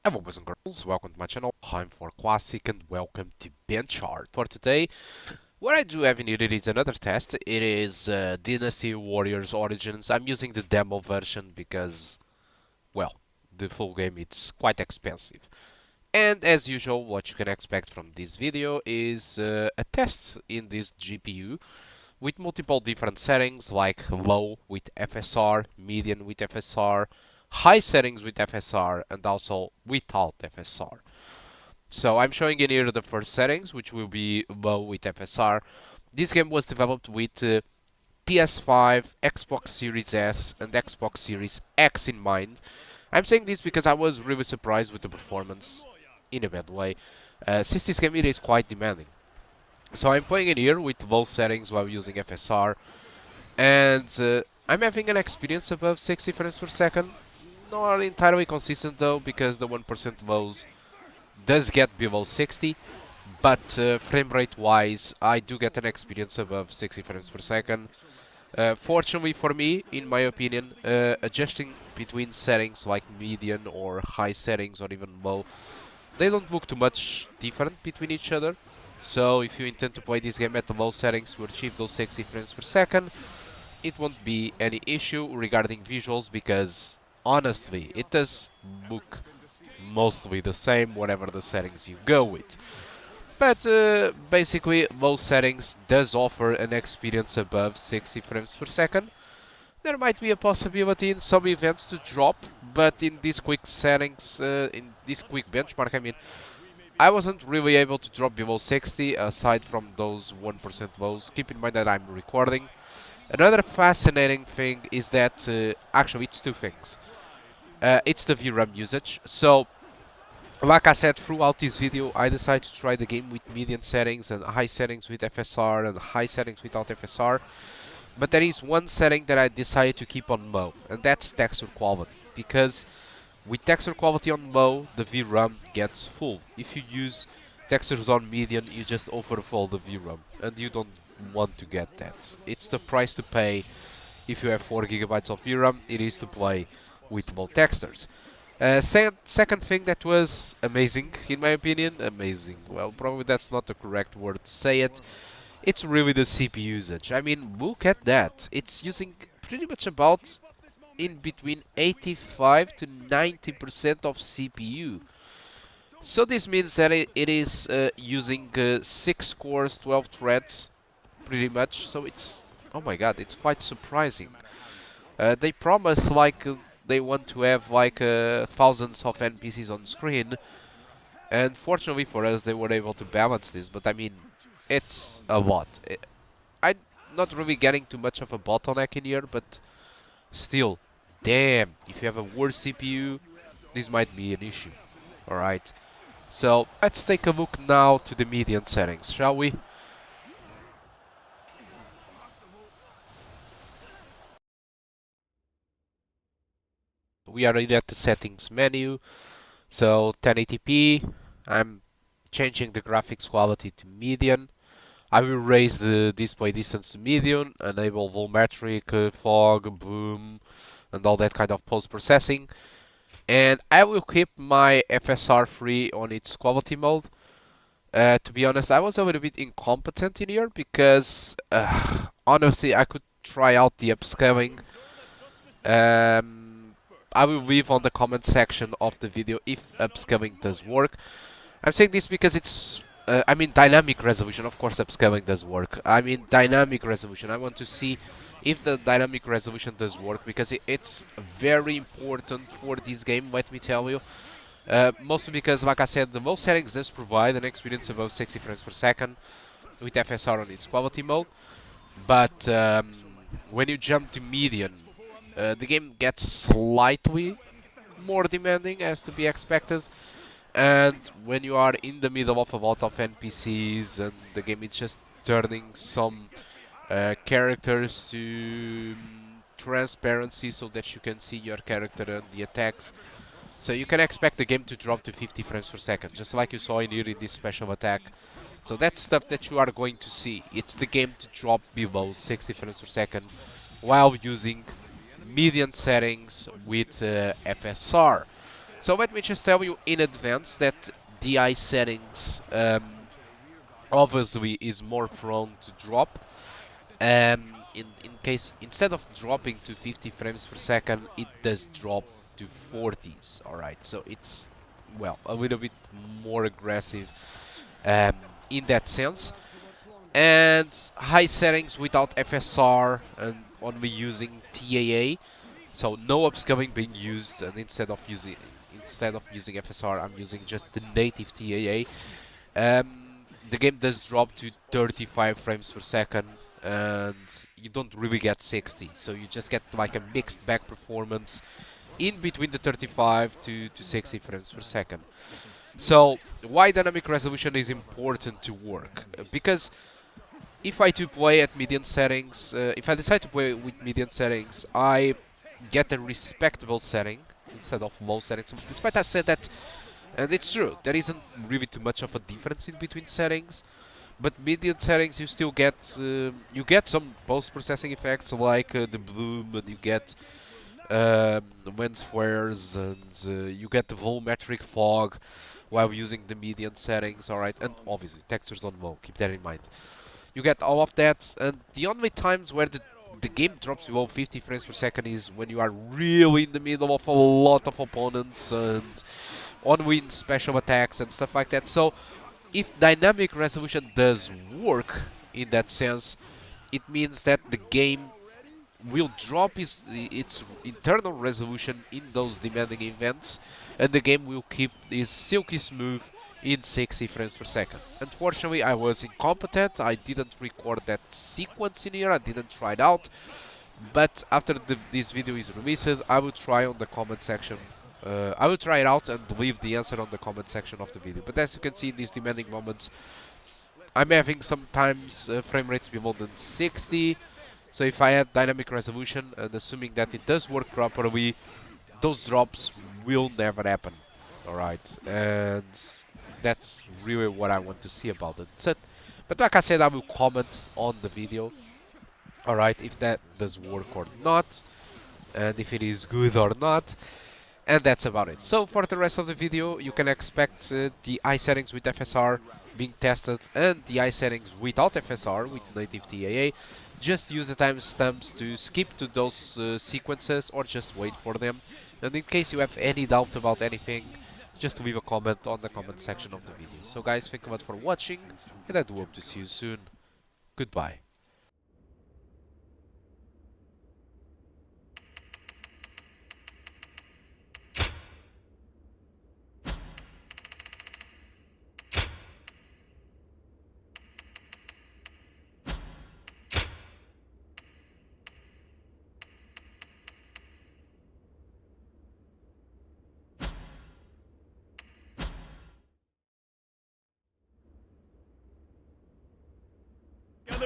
Hello boys and girls, welcome to my channel. I'm for Classic and welcome to BenchART. For today, what I do have in here is another test. It is Dynasty Warriors Origins. I'm using the demo version because, well, the full game it's quite expensive. And as usual, what you can expect from this video is a test in this GPU with multiple different settings like low with FSR, medium with FSR, high settings with FSR, and also without FSR. So I'm showing in here the first settings, which will be low with FSR. This game was developed with PS5, Xbox Series S, and Xbox Series X in mind. I'm saying this because I was really surprised with the performance, in a bad way, since this game it is quite demanding. So I'm playing it here with low settings while using FSR, and I'm having an experience above 60 frames per second. Not entirely consistent though, because the 1% lows does get below 60, but frame rate wise, I do get an experience above 60 frames per second. Fortunately for me, in my opinion, adjusting between settings like medium or high settings or even low, they don't look too much different between each other. So if you intend to play this game at the low settings to achieve those 60 frames per second, it won't be any issue regarding visuals, because honestly, it does look mostly the same whatever the settings you go with. But basically, low settings does offer an experience above 60 frames per second. There might be a possibility in some events to drop, but in these quick settings, in this quick benchmark, I mean, I wasn't really able to drop below 60 aside from those 1% lows. Keep in mind that I'm recording. Another fascinating thing is that, actually it's two things. It's the VRAM usage. So, like I said throughout this video, I decided to try the game with medium settings and high settings with FSR and high settings without FSR. But there is one setting that I decided to keep on low, and that's texture quality. Because with texture quality on low, the VRAM gets full. If you use textures on medium, you just overfill the VRAM, and you don't want to get that. It's the price to pay if you have 4 gigabytes of VRAM. It is to play with low textures. Second thing that was amazing, in my opinion, amazing. Well, probably that's not the correct word to say it. It's really the CPU usage. I mean, look at that. It's using pretty much about in between 85 to 90% of CPU. So this means that it is using 6 cores, 12 threads, pretty much. So it's, oh my god, it's quite surprising. They promise like they want to have like thousands of NPCs on screen, and fortunately for us, they were able to balance this. But I mean, it's a lot. I'm not really getting too much of a bottleneck in here, but still, damn, if you have a worse CPU, this might be an issue. Alright, so let's take a look now to the median settings, shall we? We are in at the settings menu, so 1080p, I'm changing the graphics quality to median. I will raise the display distance to medium, enable volumetric, fog, bloom, and all that kind of post-processing. And I will keep my FSR free on its quality mode. To be honest, I was a little bit incompetent in here because, honestly, I could try out the upscaling. I will leave on the comment section of the video if upscaling does work. I'm saying this because it's, I mean, dynamic resolution. Of course, upscaling does work. I mean, dynamic resolution. I want to see if the dynamic resolution does work, because it's very important for this game, let me tell you. Mostly because, like I said, the low settings does provide an experience above 60 frames per second with FSR on its quality mode. But when you jump to medium, the game gets slightly more demanding, as to be expected. And when you are in the middle of a lot of NPCs and the game is just turning some characters to transparency so that you can see your character and the attacks. So you can expect the game to drop to 50 frames per second, just like you saw in here in this special attack. So that's stuff that you are going to see. It's the game to drop below 60 frames per second while using median settings with FSR. So let me just tell you in advance that DI settings obviously is more prone to drop. In case, instead of dropping to 50 frames per second, it does drop to 40s. Alright, so it's, well, a little bit more aggressive in that sense. And high settings without FSR and only using TAA, so no upscaling being used, and instead of using FSR, I'm using just the native TAA. The game does drop to 35 frames per second, and you don't really get 60, so you just get like a mixed back performance in between the 35 to 60 frames per second. So why dynamic resolution is important to work? Because if I do play at median settings, if I decide to play with median settings, I get a respectable setting instead of low settings. Despite I said that, and it's true, there isn't really too much of a difference in between settings, but median settings you still get some post-processing effects like the bloom, and you get lens flares, and you get the volumetric fog while using the median settings. Alright, and obviously textures on low, keep that in mind. You get all of that, and the only times where the game drops below 50 frames per second is when you are really in the middle of a lot of opponents and on-win special attacks and stuff like that. So if dynamic resolution does work in that sense, it means that the game will drop its internal resolution in those demanding events, and the game will keep its silky smooth in 60 frames per second. Unfortunately, I was incompetent. I didn't record that sequence in here. I didn't try it out. But after this video is released, I will try on the comment section. I will try it out and leave the answer on the comment section of the video. But as you can see in these demanding moments, I'm having sometimes frame rates below than 60. So if I add dynamic resolution, and assuming that it does work properly, those drops will never happen. Alright, and that's really what I want to see about it. So, but like I said, I will comment on the video, alright, if that does work or not, and if it is good or not, and that's about it. So for the rest of the video, you can expect the eye settings with FSR being tested and the eye settings without FSR with native TAA. Just use the timestamps to skip to those sequences or just wait for them. And in case you have any doubt about anything, just leave a comment on the comment section of the video. So guys, thank you much for watching, and I do hope to see you soon. Goodbye.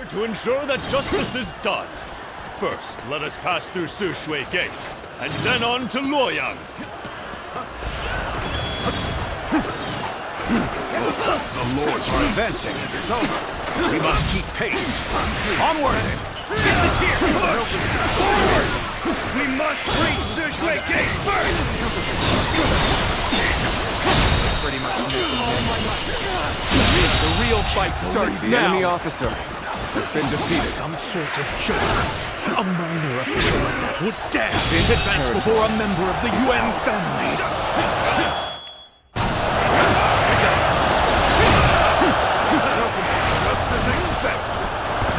To ensure that justice is done. First, let us pass through Sushui Gate, and then on to Luoyang. The lords are advancing. It's over. We must keep pace. Onwards! Get us here! Push! Forward! We must reach Sushui Gate first! Pretty much. The real fight starts The now! enemy officer has been defeated. Some sort of joke. A minor official would dare advance before a member of the UN family. Just as expected.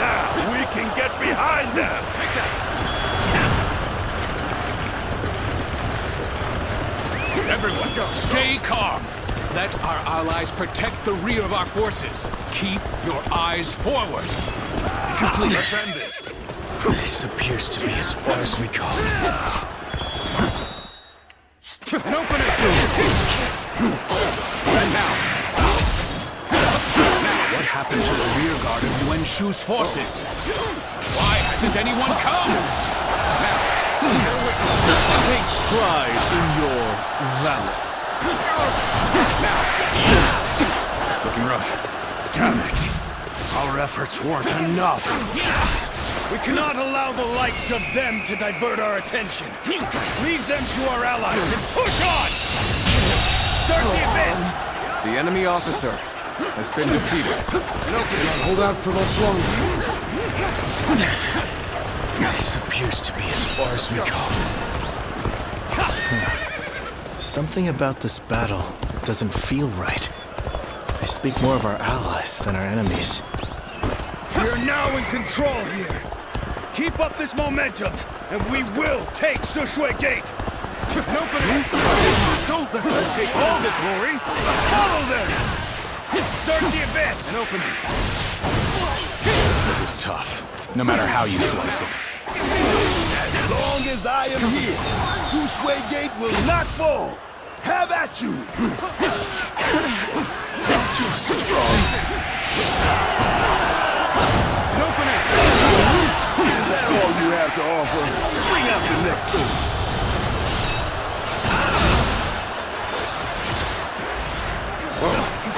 Now we can get behind them. Take that. Everyone, stay calm. Let our allies protect the rear of our forces. Keep your eyes forward. If you please. Let's end this. This appears to be as far as we go. Open it! And now! What happened to the rear guard of Yuan Shu's forces? Why hasn't anyone come? Take pride in your valor. Looking rough. Damn it! Our efforts weren't enough. We cannot allow the likes of them to divert our attention. Leave them to our allies and push on! The enemy officer has been defeated. Cannot hold out for much longer. This appears to be as far as we go. Something about this battle doesn't feel right. I speak more of our allies than our enemies. We're now in control here. Keep up this momentum, and we will take Sushui Gate. Nobody! Don't let them take all the glory. Follow them. Start the advance. An opening. This is tough, no matter how you slice it. As long as I am here, Sushui Gate will not fall. Have at you! Too strong. An opening! Is that all you have to offer? Bring out the next soldier.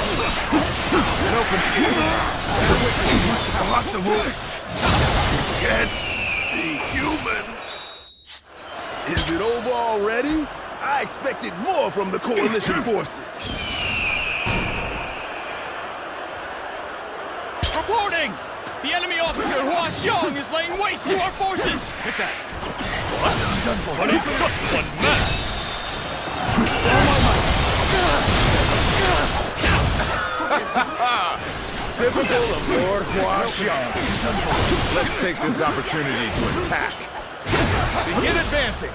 An opening. Impossible! Can't be human! Is it over already? I expected more from the coalition forces. Reporting! The enemy officer Hua Xiong is laying waste to our forces! Take that! What? But he's just one man! Typical of Lord Hua Xiong. Let's take this opportunity to attack. Begin advancing!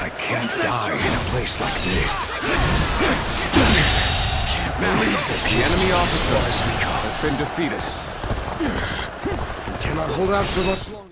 I can't die in a place like this. Can't release it. The enemy officer has been defeated. We cannot hold out for much longer.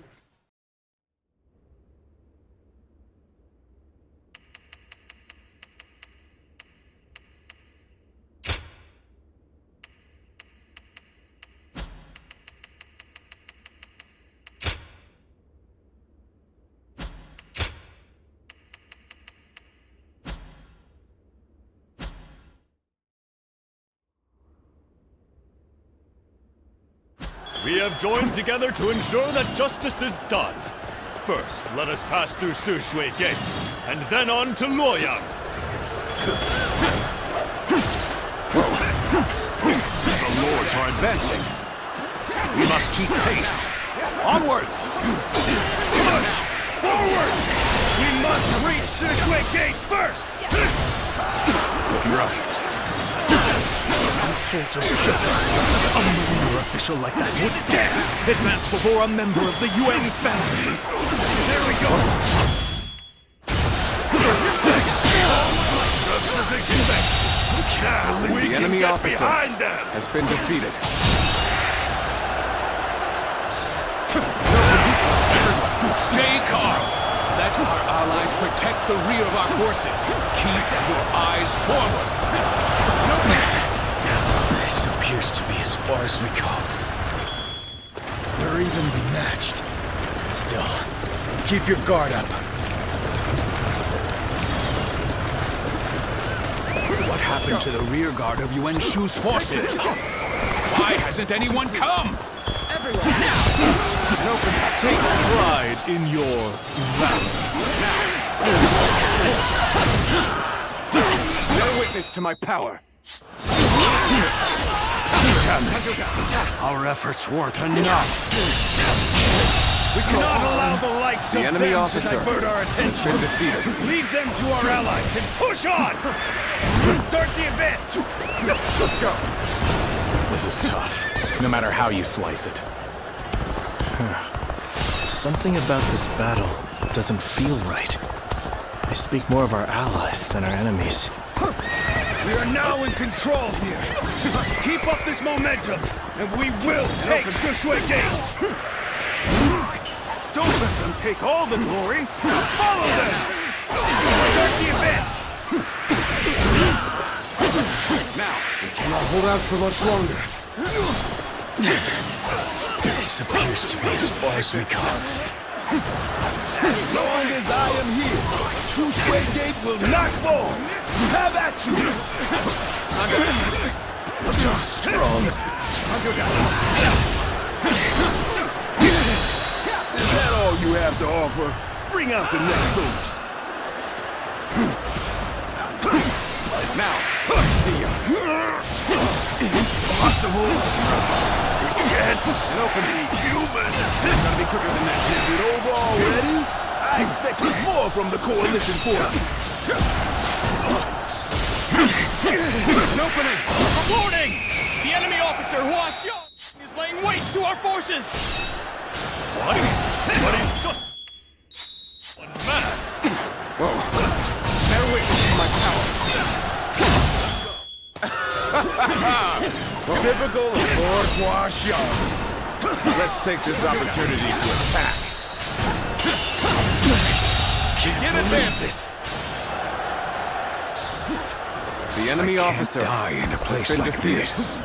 We have joined together to ensure that justice is done. First, let us pass through Sushui Gate, and then on to Luoyang. The lords are advancing. We must keep pace. Onwards! Push! Forward! We must reach Sushui Gate first! Looking rough. Some sort of joke. A minor official like that would dare advance before a member of the UN family. There we go! Just as expected. The enemy Get officer behind them! has been defeated. Stay calm. Let our allies protect the rear of our forces. Keep your eyes forward. This appears to be as far as we go. They're evenly matched. Still, keep your guard up. What happened to the rear guard of Yuan Shu's forces? Why hasn't anyone come? Take pride in your valor. Bear witness to my power. Our efforts weren't enough. We cannot allow the likes The of enemy them officer to divert our has attention. been defeated. Lead them to our allies and push on! Start the advance! Let's go! This is tough, no matter how you slice it. Something about this battle doesn't feel right. I speak more of our allies than our enemies. We are now in control here. Keep up this momentum, and we will take Sushui Gate. Don't let them take all the glory. Follow them! Start the advance! Now, We cannot hold out for much longer. this appears to be as far as we go. As long as I am here, Sushui Gate will not fall. Have at you! Too strong. Is that all you have to offer? Bring out the next soldier. impossible. We can't be human. Gotta be quicker than that. Is it over already? I expected more from the coalition forces. An opening! A warning! The enemy officer who has shot is laying waste to our forces! What? But he's just one man. Bear witness to my power. Typical of bourgeois show. Let's take this opportunity to attack. Begin advances! The enemy officer Die in a place has been like defeated. this.